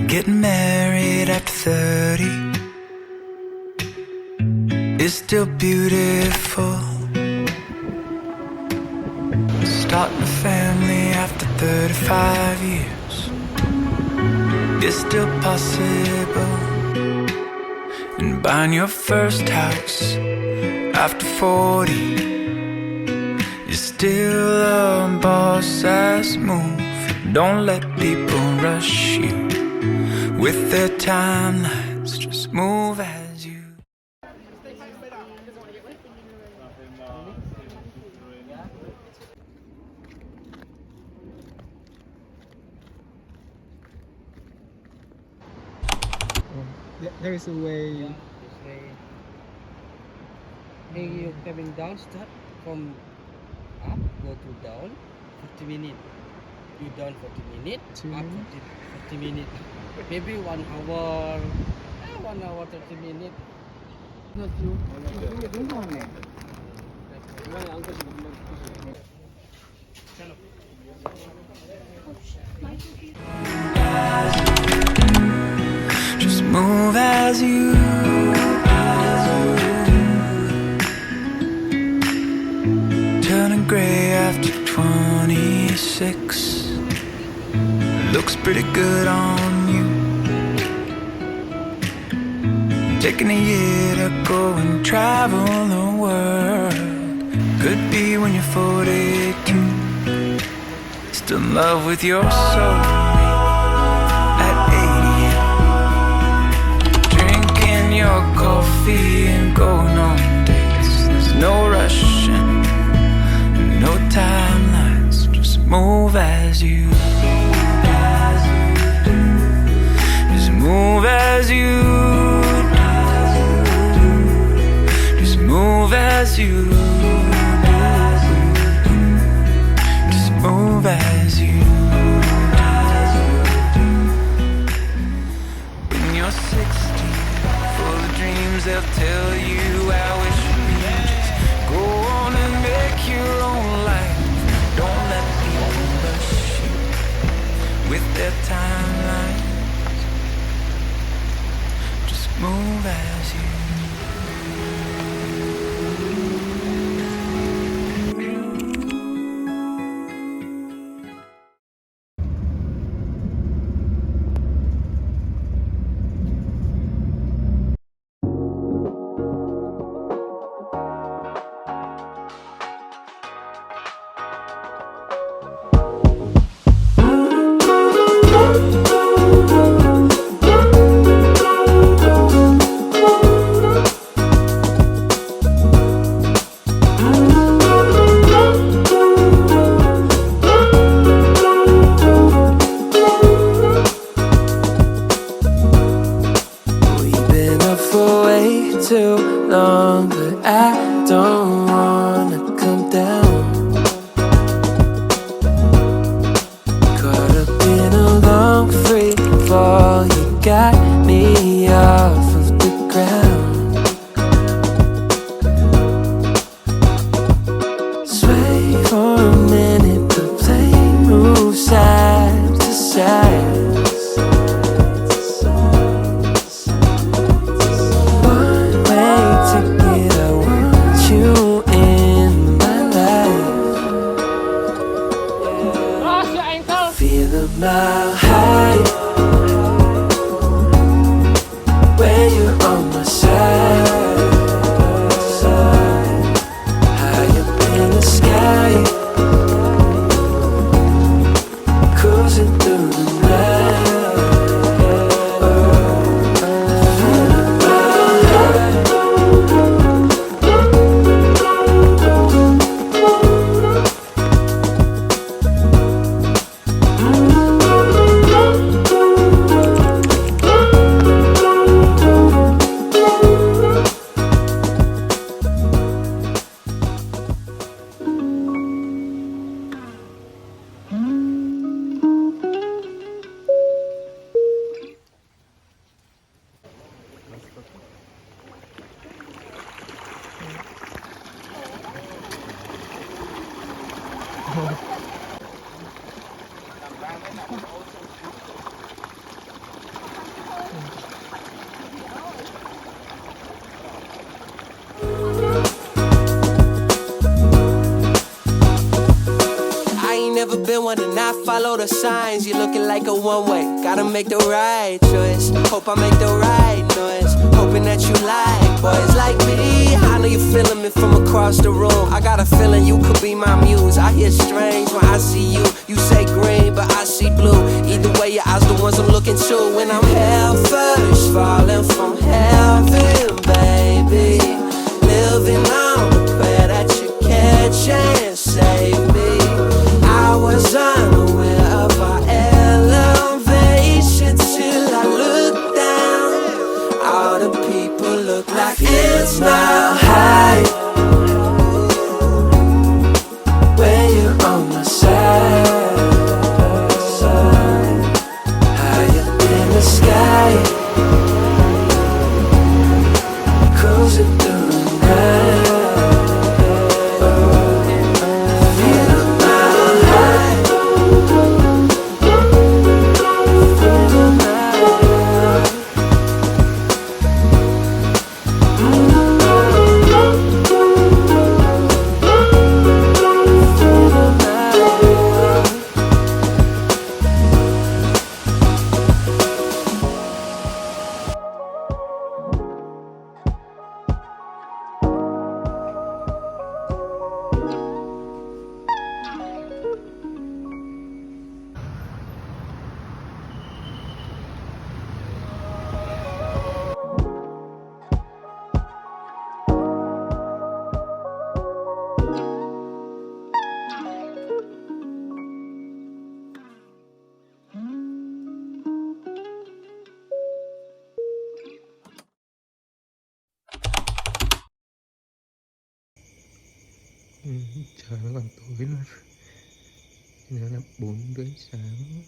Getting married after 30 is still beautiful. Starting a family after 35 years is still possible. And buying your first house after 40 is still a boss-ass move. Don't let people rush you with their timelines, just move as you. There is a way. Hey, you coming down, start from up, go to down, 40 minutes. You down 40 minutes, up 40 minutes. Maybe 1 hour, 1 hour 30 minutes. Just move as you. Turning gray after 26 looks pretty good on you. Taking a year to go and travel the world. Could be when you're 42, still in love with your soulmate at 80. Drinking your coffee and going on dates. There's no rushing, no timelines, just move as you. Just move as you. Just move as you. Just move as you. When you're 60, full of dreams, they'll tell you I wish we just go I ain't never been one to not follow the signs. You're looking like a one-way, gotta make the right choice. Hope I make the right noise, hoping that you like boys like me. I know you're feeling me from across the room. I got a feeling you could be my muse. I hear strange when I see you. You say green, but I see blue. Either way, your eyes the ones I'm looking to. When I'm hell first, falling from heaven, baby. Living on the prayer that you catch and save me. I was unaware of our elevation till I looked down. All the people look like it's now high. When you're on my side, higher in the sky, cruising through the night. Trời nó còn tối luôn. Giờ là 4:30 sáng.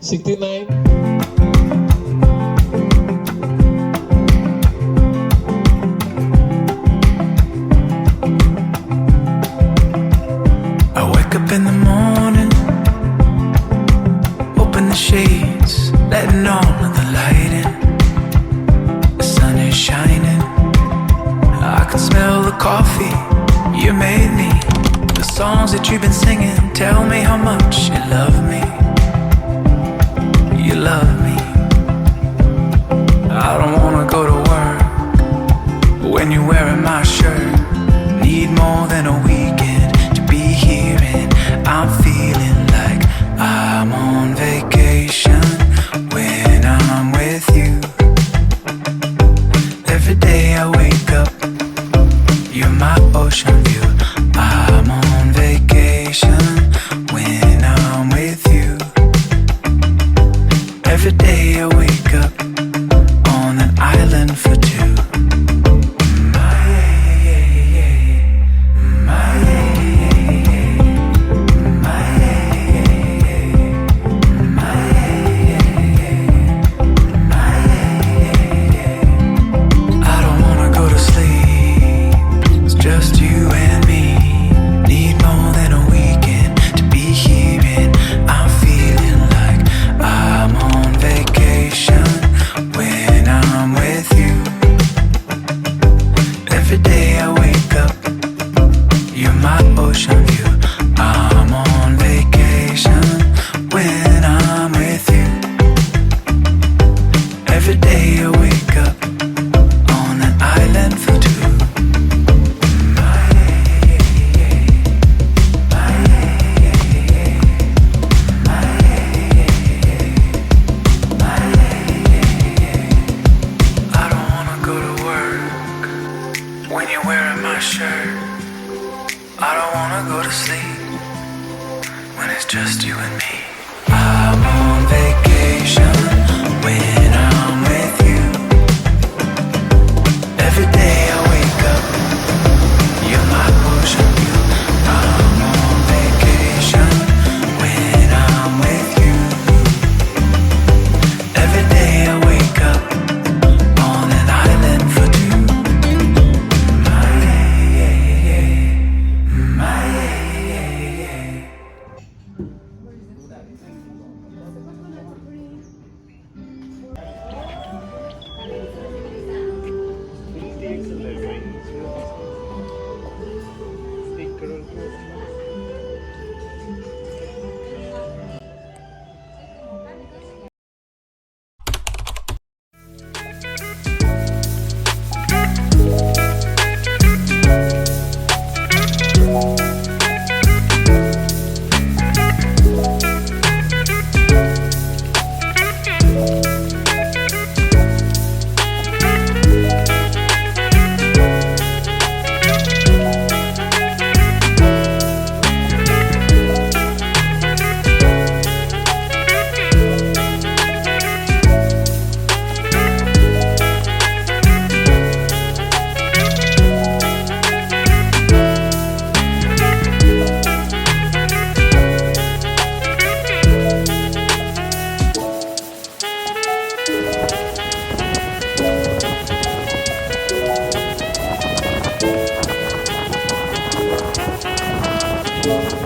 Sixty-nine. I wake up in the morning, open the shades, letting all of the light in. The sun is shining, I can smell the coffee you made me. The songs that you've been singing tell me how much you love me. You love me. I don't wanna go to work, but when you're wearing my shirt, need more than a weekend to be here, and I'm feeling like I'm on vacation when I'm with you. Every day I wake up, you're my ocean view. I'm on vacation when I'm with you. Every day I wake up on an island for two. I don't wanna go to sleep, it's just you and me. Need more than a weekend to be here, and I'm feeling like I'm on vacation when I'm with you. Every day I wake up, you're my ocean view. I'm on vacation when I'm with you. Every day I wake up on an island for two. wanna go to sleep when it's just you and me. I'm on vacation when I'm with you. Every day I wake up, you're my ocean view. I'm on vacation when I'm with you. Every day I wake up on an island for two. My Bye.